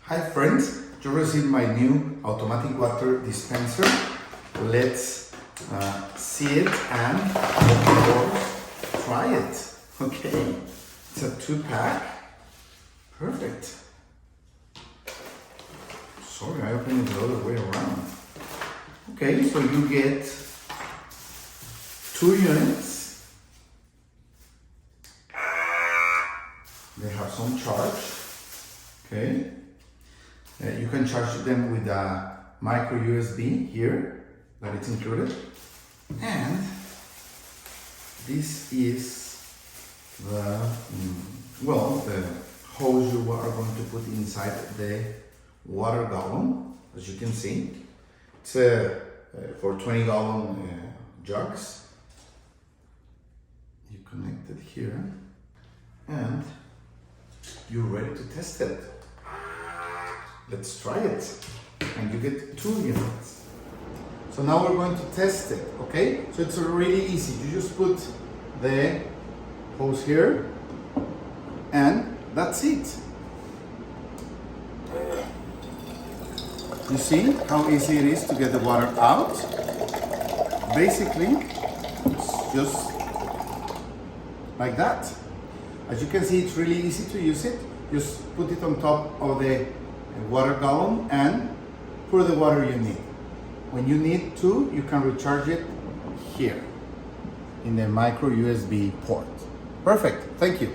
Hi friends, you received my new automatic water dispenser. Let's see it and of course try it. Okay, it's a 2-pack. Perfect. Sorry, I opened it the other way around. Okay, so you get 2 units. They have some charge. Okay. You can charge them with a micro USB here, that it's included. And this is the the hose you are going to put inside the water gallon, as you can see. It's for 20-gallon jugs. You connect it here and you're ready to test it. Let's try it. And you get 2 units. So now we're going to test it, okay? So it's really easy. You just put the hose here and that's it. You see how easy it is to get the water out? Basically, it's just like that. As you can see, it's really easy to use it. Just put it on top of the water gallon and pour the water you need. When you need to, you can recharge it here in the micro USB port. Perfect. Thank you.